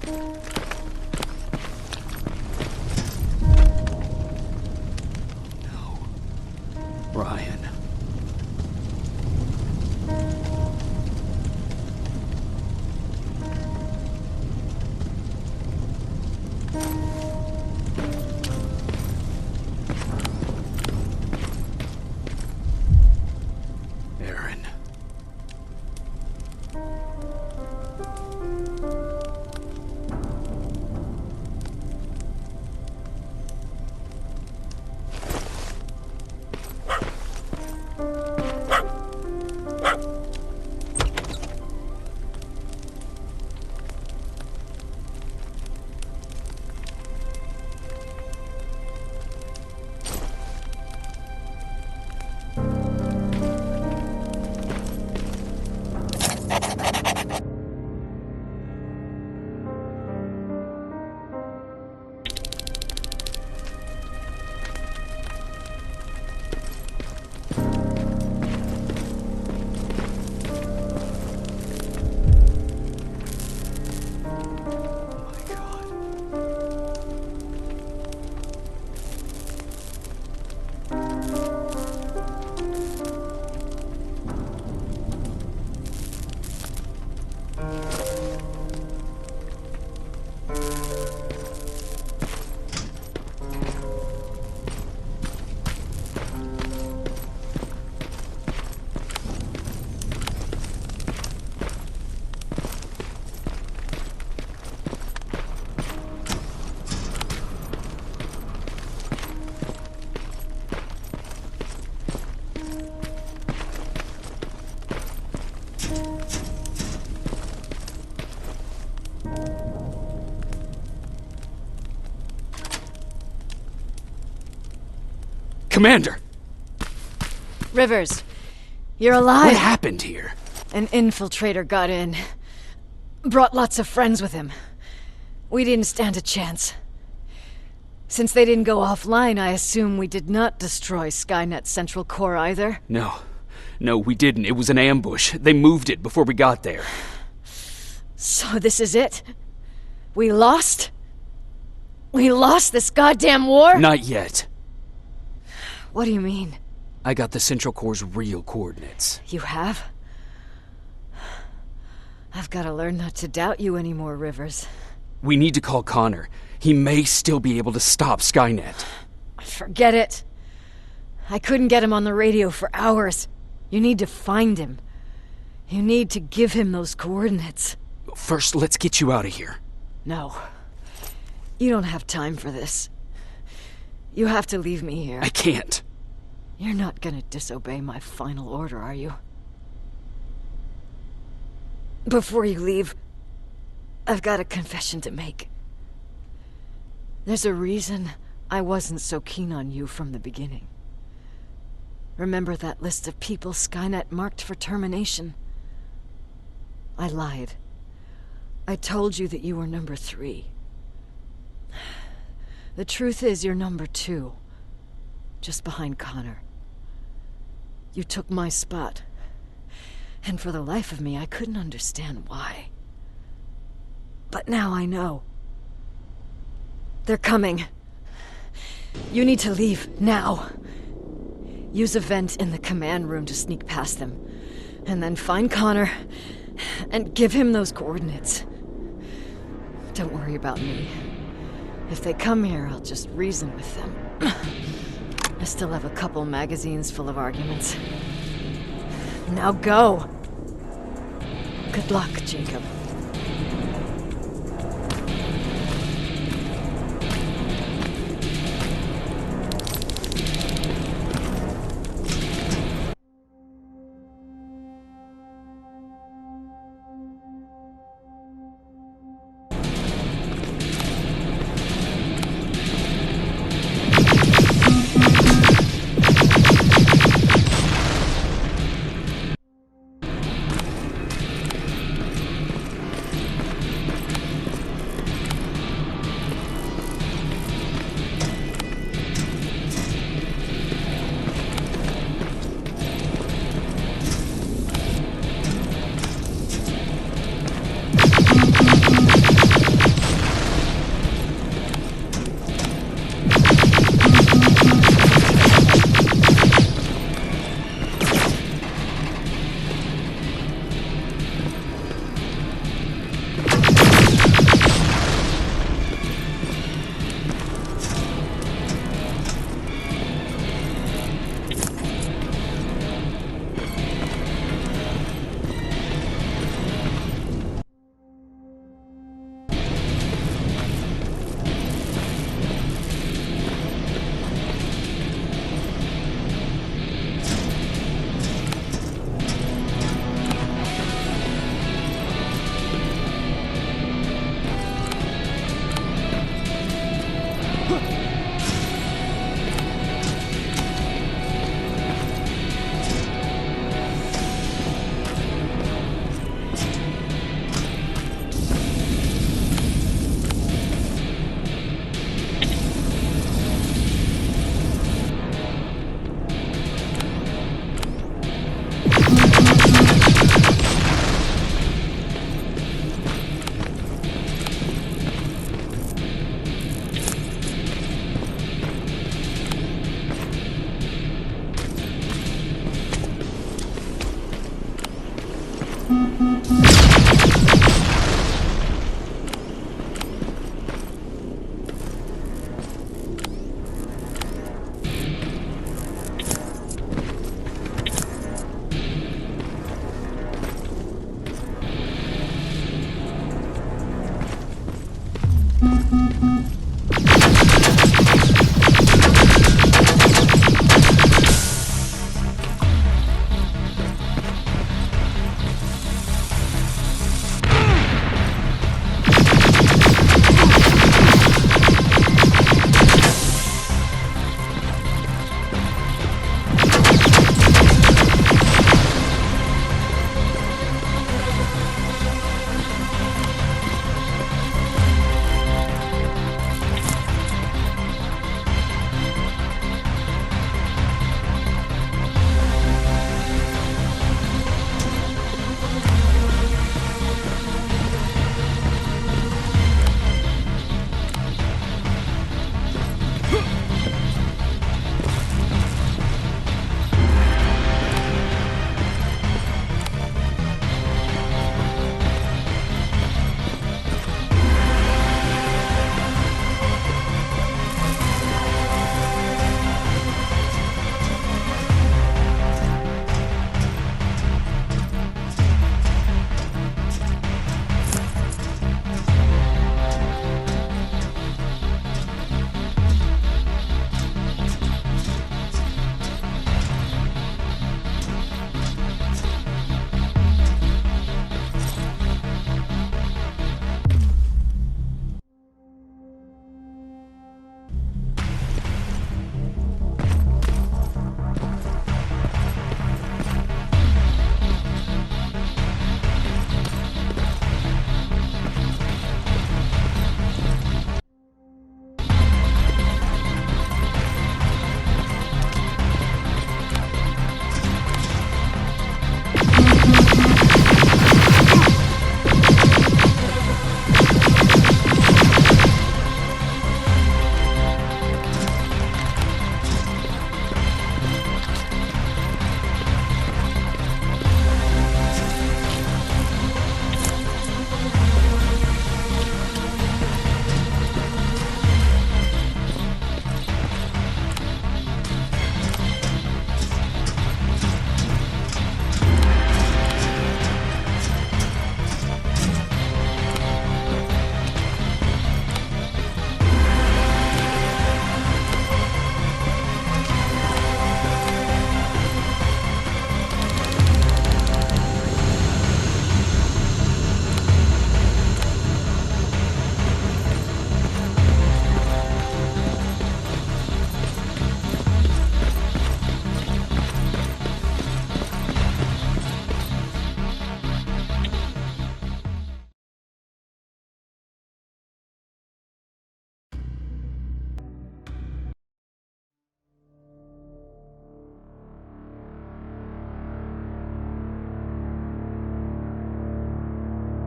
No. Ryan. Commander! Rivers, you're alive. What happened here? An infiltrator got in. Brought lots of friends with him. We didn't stand a chance. Since they didn't go offline, I assume we did not destroy Skynet's central core either? No, we didn't. It was an ambush. They moved it before we got there. So this is it? We lost? We lost this goddamn war? Not yet. What do you mean? I got the central core's real coordinates. You have? I've got to learn not to doubt you anymore, Rivers. We need to call Connor. He may still be able to stop Skynet. Forget it. I couldn't get him on the radio for hours. You need to find him. You need to give him those coordinates. First, let's get you out of here. No. You don't have time for this. You have to leave me here. I can't. You're not gonna disobey my final order, are you? Before you leave, I've got a confession to make. There's a reason I wasn't so keen on you from the beginning. Remember that list of people Skynet marked for termination? I lied. I told you that you were number 3. The truth is you're number 2. Just behind Connor. You took my spot. And for the life of me, I couldn't understand why. But now I know. They're coming. You need to leave, now. Use a vent in the command room to sneak past them. And then find Connor, and give him those coordinates. Don't worry about me. If they come here, I'll just reason with them. I still have a couple magazines full of arguments. Now go! Good luck, Jacob.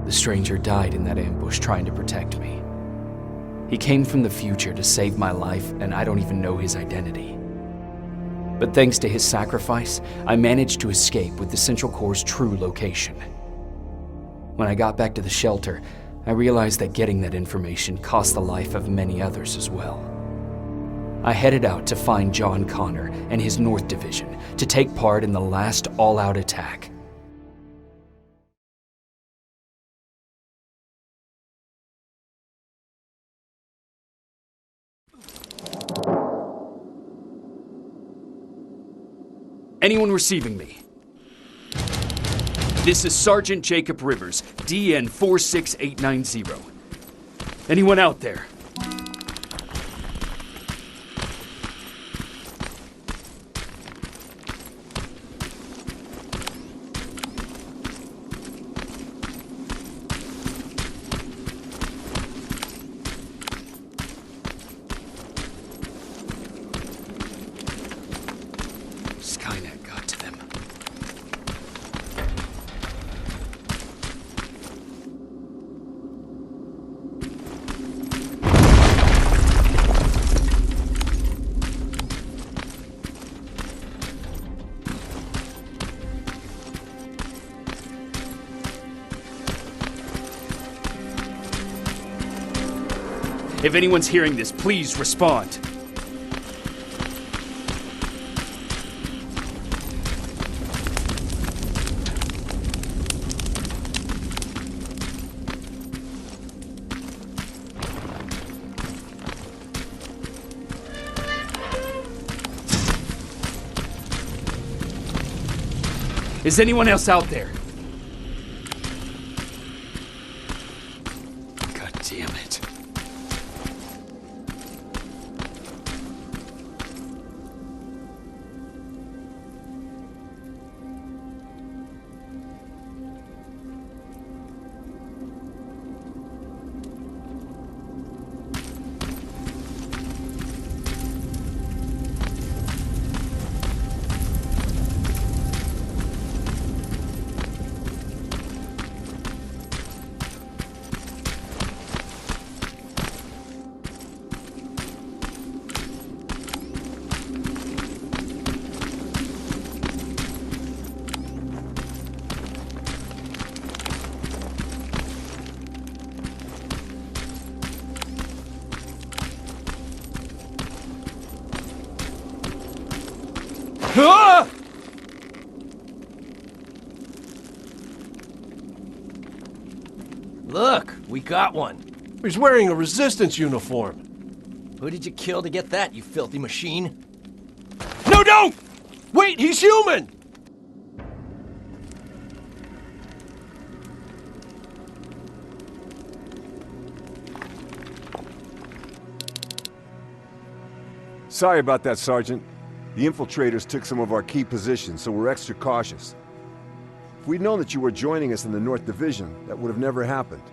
The stranger died in that ambush trying to protect me. He came from the future to save my life, and I don't even know his identity. But thanks to his sacrifice, I managed to escape with the Central Core's true location. When I got back to the shelter, I realized that getting that information cost the life of many others as well. I headed out to find John Connor and his North Division to take part in the last all-out attack. Anyone receiving me? This is Sergeant Jacob Rivers, DN 46890. Anyone out there? Skynet got to them. If anyone's hearing this, please respond. Is anyone else out there? God damn it. Ah! Look, we got one. He's wearing a resistance uniform. Who did you kill to get that, you filthy machine? No, don't! Wait, he's human! Sorry about that, Sergeant. The infiltrators took some of our key positions, so we're extra cautious. If we'd known that you were joining us in the North Division, that would have never happened.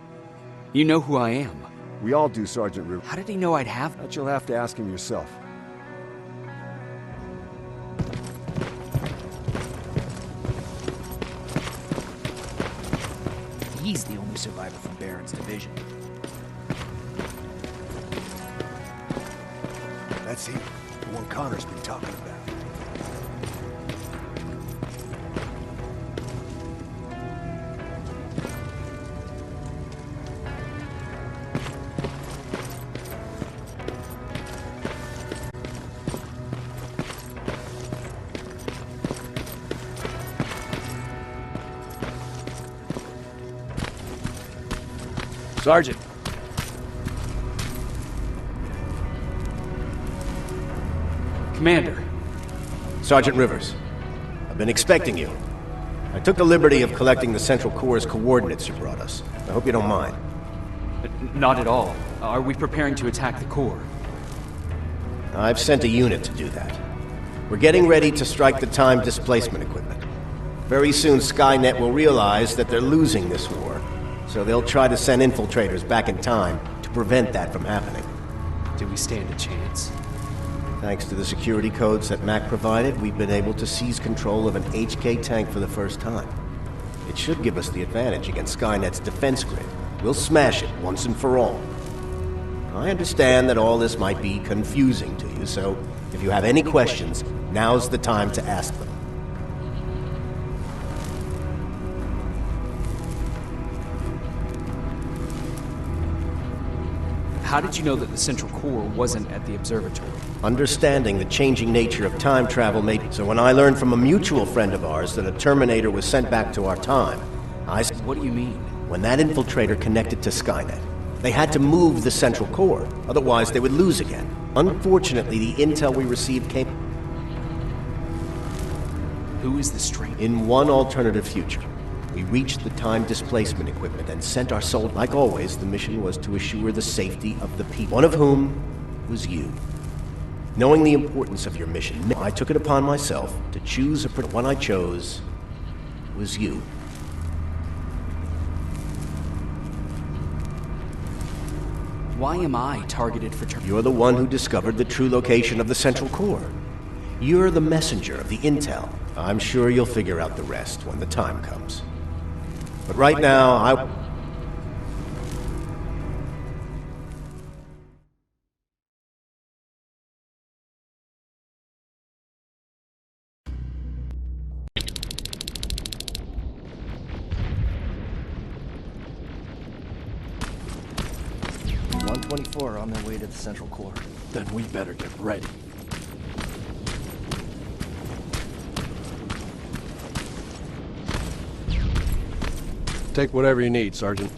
You know who I am. We all do, Sergeant Rivers. How did he know I'd have... That you'll have to ask him yourself. He's the only survivor from Baron's division. That's he, the one Connor's been talking about. Sergeant. Commander. Sergeant Rivers, I've been expecting you. I took the liberty of collecting the Central Corps' coordinates you brought us. I hope you don't mind. Not at all. Are we preparing to attack the core? I've sent a unit to do that. We're getting ready to strike the time displacement equipment. Very soon Skynet will realize that they're losing this war, so they'll try to send infiltrators back in time to prevent that from happening. Do we stand a chance? Thanks to the security codes that Mac provided, we've been able to seize control of an HK tank for the first time. It should give us the advantage against Skynet's defense grid. We'll smash it once and for all. I understand that all this might be confusing to you, so if you have any questions, now's the time to ask them. How did you know that the Central Core wasn't at the observatory? Understanding the changing nature of time travel made... So when I learned from a mutual friend of ours that a Terminator was sent back to our time, I said... What do you mean? When that infiltrator connected to Skynet, they had to move the Central Core, otherwise they would lose again. Unfortunately, the intel we received came... Who is the stranger? In one alternative future, we reached the time displacement equipment and sent our soldiers. Like always, the mission was to assure the safety of the people, one of whom was you. Knowing the importance of your mission, I took it upon myself to choose the one I chose was you. Why am I targeted for You're the one who discovered the true location of the Central Core. You're the messenger of the intel. I'm sure you'll figure out the rest when the time comes. But right now, I... ps4 are on their way to the central core. Then we better get ready. Take whatever you need, Sergeant.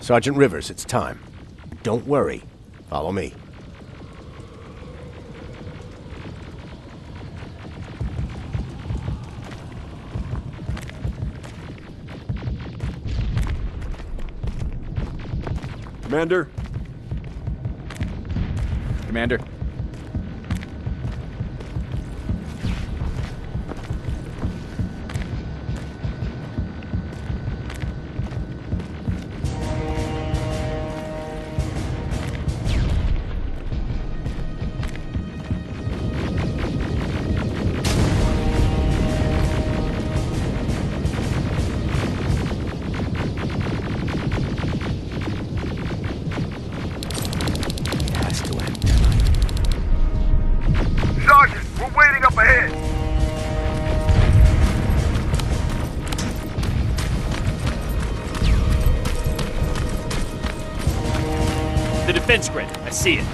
Sergeant Rivers, it's time. Don't worry. Follow me. Commander? Commander. Sergeant, we're waiting up ahead. The defense grid. I see it.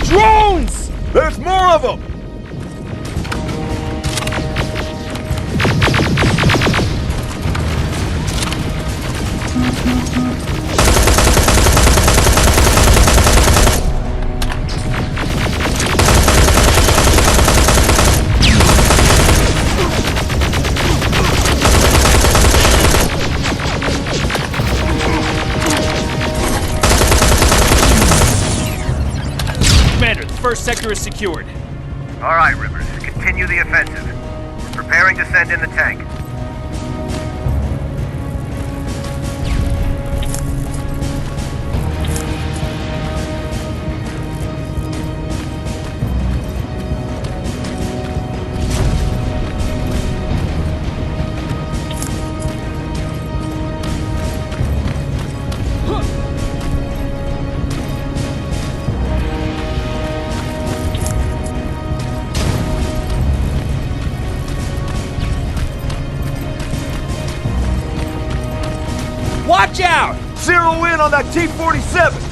Drones! There's more of them! Commander, the first sector is secured. All right, Rivers, continue the offensive. We're preparing to send in the tank. Watch out! Zero in on that T-47!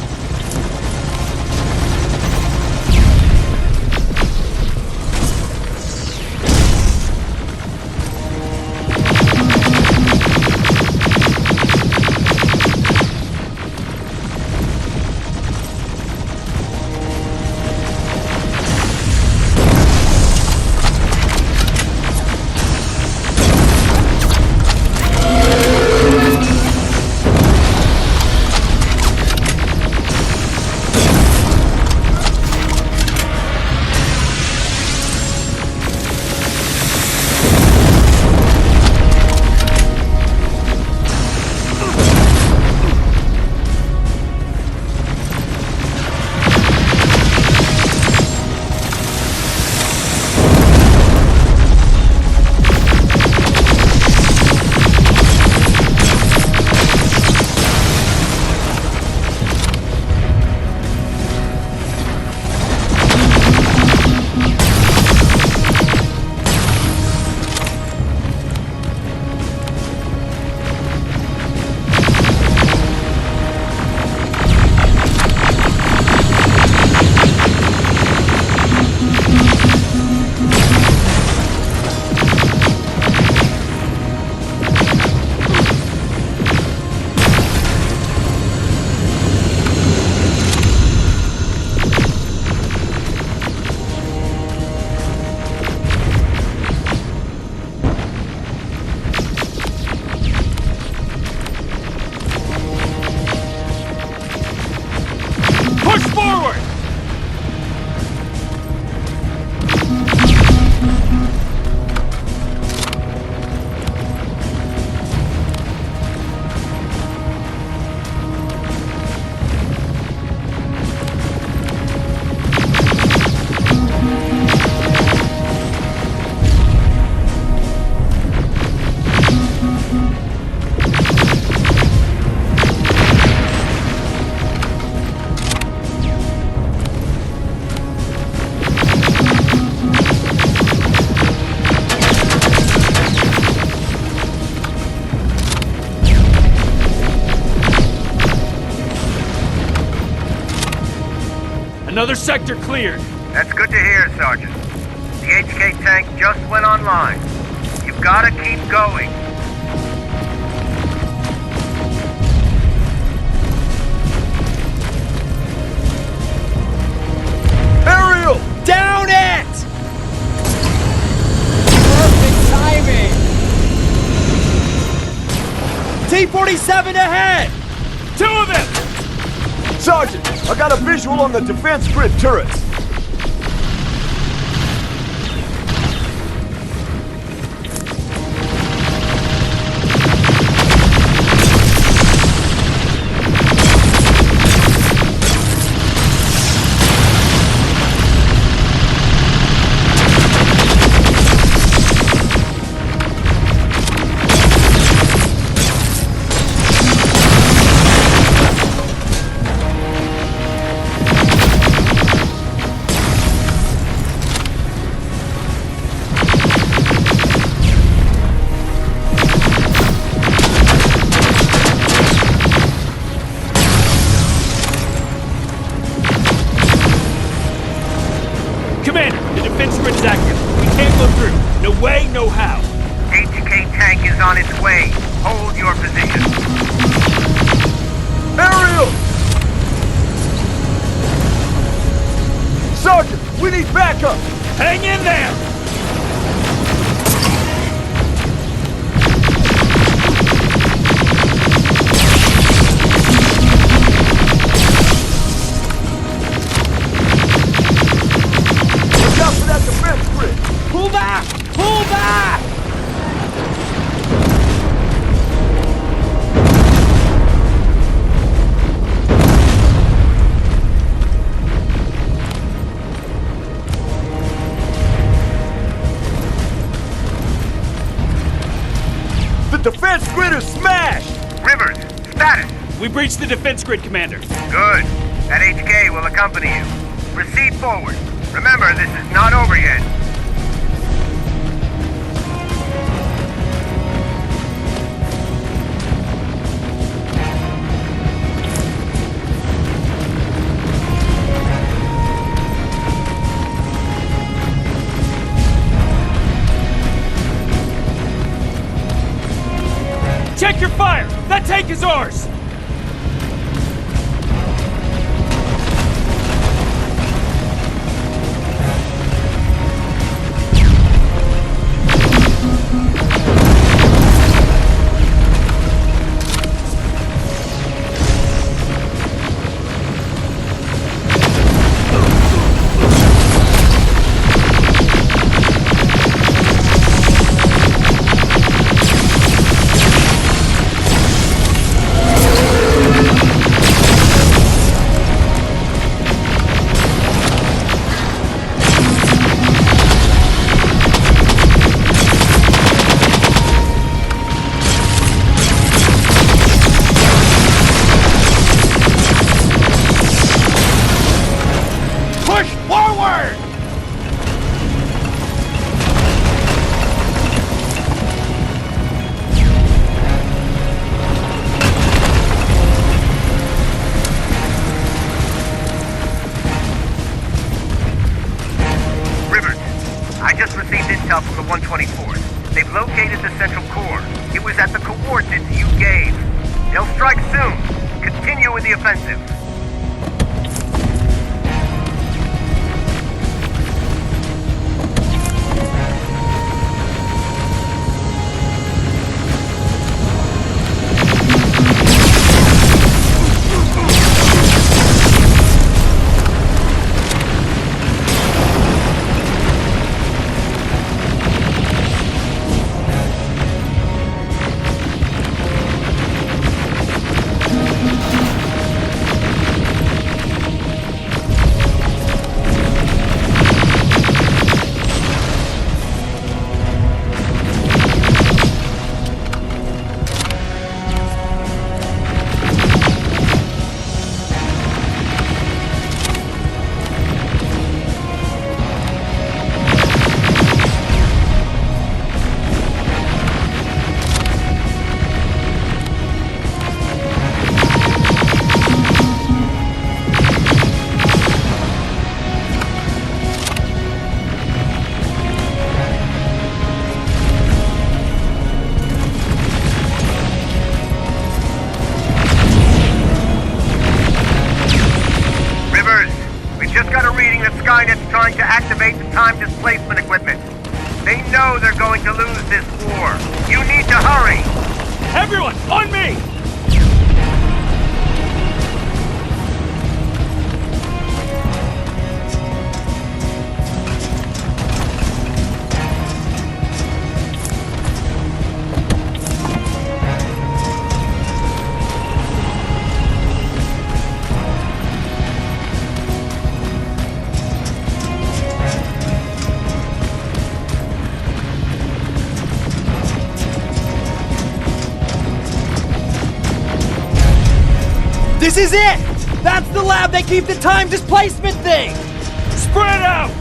Another sector cleared. That's good to hear, Sergeant. The HK tank just went online. You've got to keep going. Aerial! Down it! Perfect timing! T-47 ahead! 2 of them! Sergeant, I got a visual on the defense grid turrets. Commander, the defense grid is active. We can't go through. No way, no how. HK tank is on its way. Hold your position. Aerial! Sergeant, we need backup! Hang in there! Look out for that defense grid! Pull back! Pull back! The defense grid is smashed! Rivers, status. We breached the defense grid, Commander. Good. That HK will accompany you. Proceed forward. Remember, this is not over yet. Check your fire! That tank is ours! Push forward! Rivers, I just received intel from the 124th. They've located the central core. It was at the coordinates you gave. They'll strike soon. Continue with the offensive. Skynet's trying to activate the time displacement equipment. They know they're going to lose this war. You need to hurry! Everyone, on me! This is it! That's the lab they keep the time displacement thing! Spread out!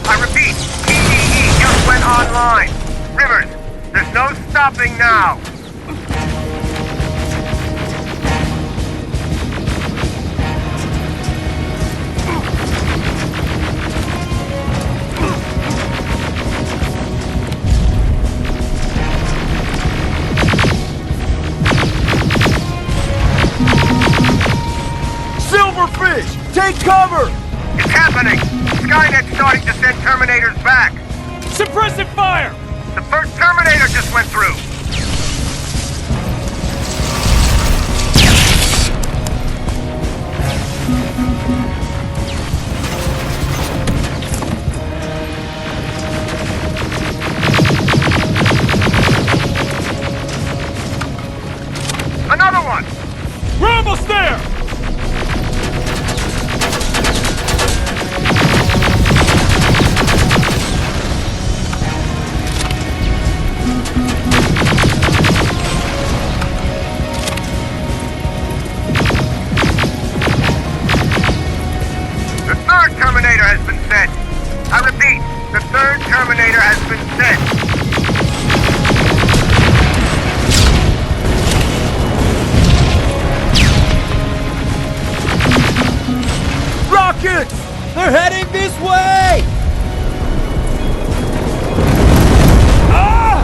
I repeat, TDE just went online. Rivers, there's no stopping now. Silverfish, take cover! It's happening! Skynet's starting to send Terminators back! Suppressive fire! The first Terminator just went through! Another one! We're almost there! Terminator has been sent. I repeat, the third Terminator has been sent. Rockets! They're heading this way! Ah!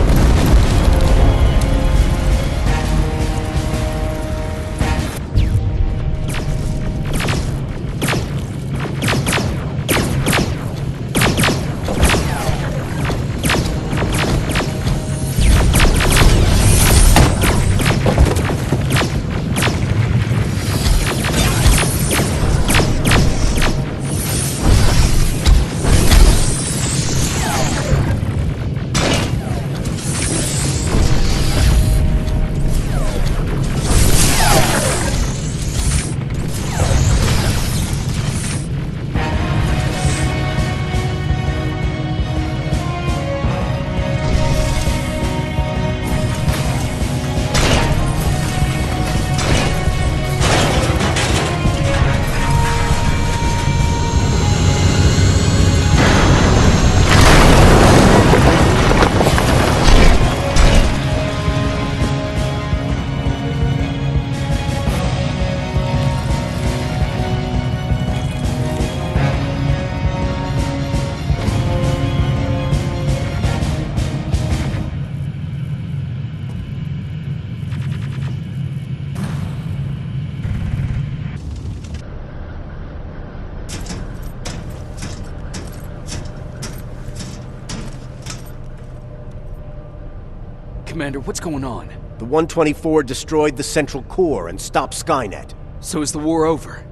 Commander, what's going on? The 124 destroyed the central core and stopped Skynet. So is the war over?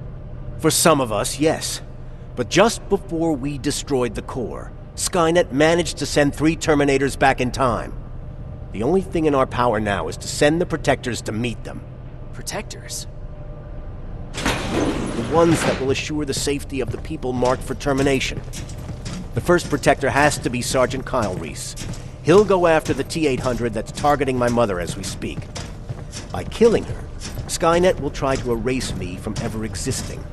For some of us, yes. But just before we destroyed the core, Skynet managed to send 3 Terminators back in time. The only thing in our power now is to send the Protectors to meet them. Protectors? The ones that will assure the safety of the people marked for termination. The first protector has to be Sergeant Kyle Reese. He'll go after the T-800 that's targeting my mother as we speak. By killing her, Skynet will try to erase me from ever existing.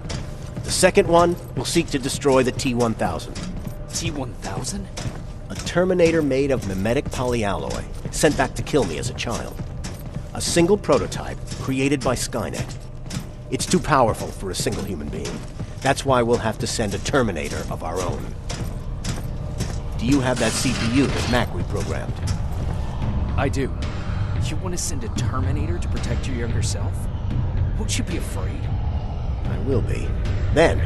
The second one will seek to destroy the T-1000. T-1000? A Terminator made of mimetic polyalloy, sent back to kill me as a child. A single prototype created by Skynet. It's too powerful for a single human being. That's why we'll have to send a Terminator of our own. Do you have that CPU that Mac reprogrammed? I do. You want to send a Terminator to protect your younger self? Won't you be afraid? I will be. Then,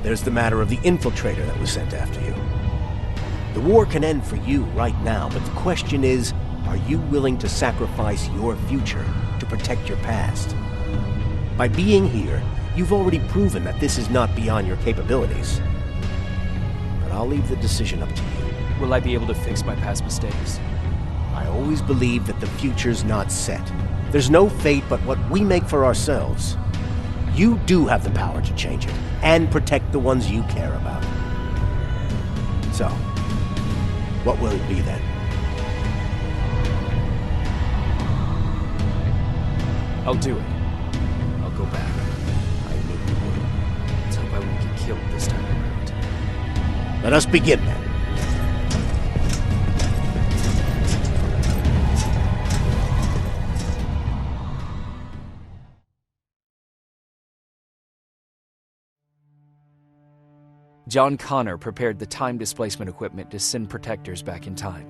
there's the matter of the infiltrator that was sent after you. The war can end for you right now, but the question is, are you willing to sacrifice your future to protect your past? By being here, you've already proven that this is not beyond your capabilities. But I'll leave the decision up to you. Will I be able to fix my past mistakes? I always believe that the future's not set. There's no fate but what we make for ourselves. You do have the power to change it, and protect the ones you care about. So, what will it be then? I'll do it. I'll go back. I knew you would. Let's hope I won't get killed this time around. Let us begin then. John Connor prepared the time displacement equipment to send protectors back in time.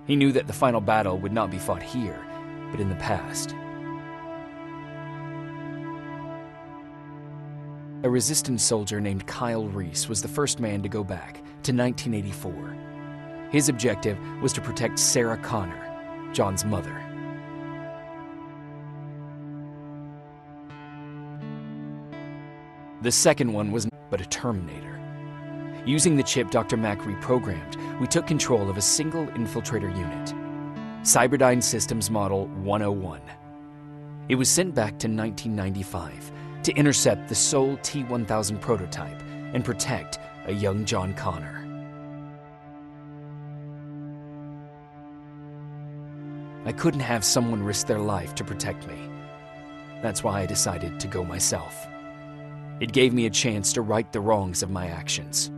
He knew that the final battle would not be fought here, but in the past. A resistance soldier named Kyle Reese was the first man to go back to 1984. His objective was to protect Sarah Connor, John's mother. The second one was but a Terminator. Using the chip Dr. Mack reprogrammed, we took control of a single infiltrator unit, Cyberdyne Systems Model 101. It was sent back to 1995 to intercept the sole T-1000 prototype and protect a young John Connor. I couldn't have someone risk their life to protect me. That's why I decided to go myself. It gave me a chance to right the wrongs of my actions.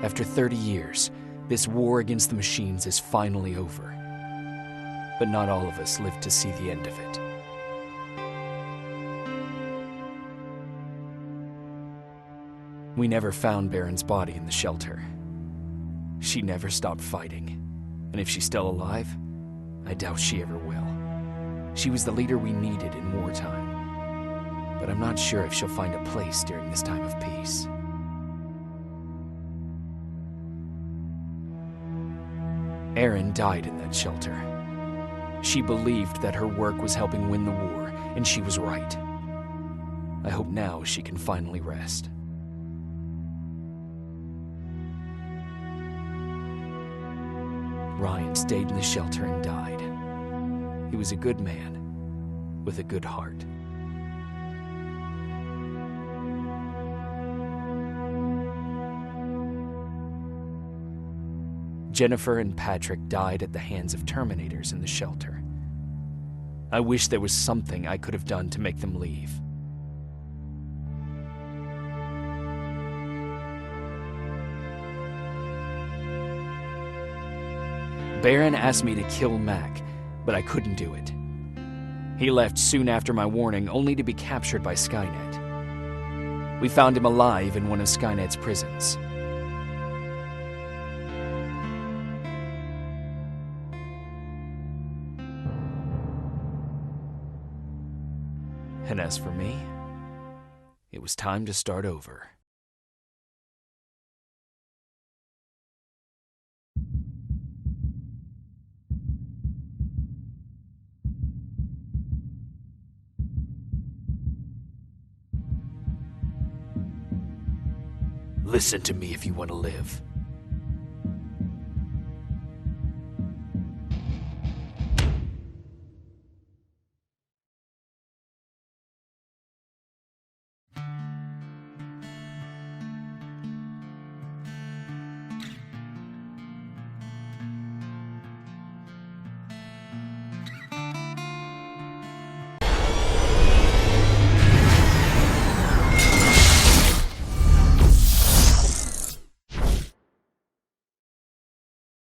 After 30 years, this war against the machines is finally over. But not all of us lived to see the end of it. We never found Baron's body in the shelter. She never stopped fighting, and if she's still alive, I doubt she ever will. She was the leader we needed in wartime, but I'm not sure if she'll find a place during this time of peace. Erin died in that shelter. She believed that her work was helping win the war, and she was right. I hope now she can finally rest. Ryan stayed in the shelter and died. He was a good man, with a good heart. Jennifer and Patrick died at the hands of Terminators in the shelter. I wish there was something I could have done to make them leave. Baron asked me to kill Mac, but I couldn't do it. He left soon after my warning, only to be captured by Skynet. We found him alive in one of Skynet's prisons. And as for me, it was time to start over. Listen to me if you want to live.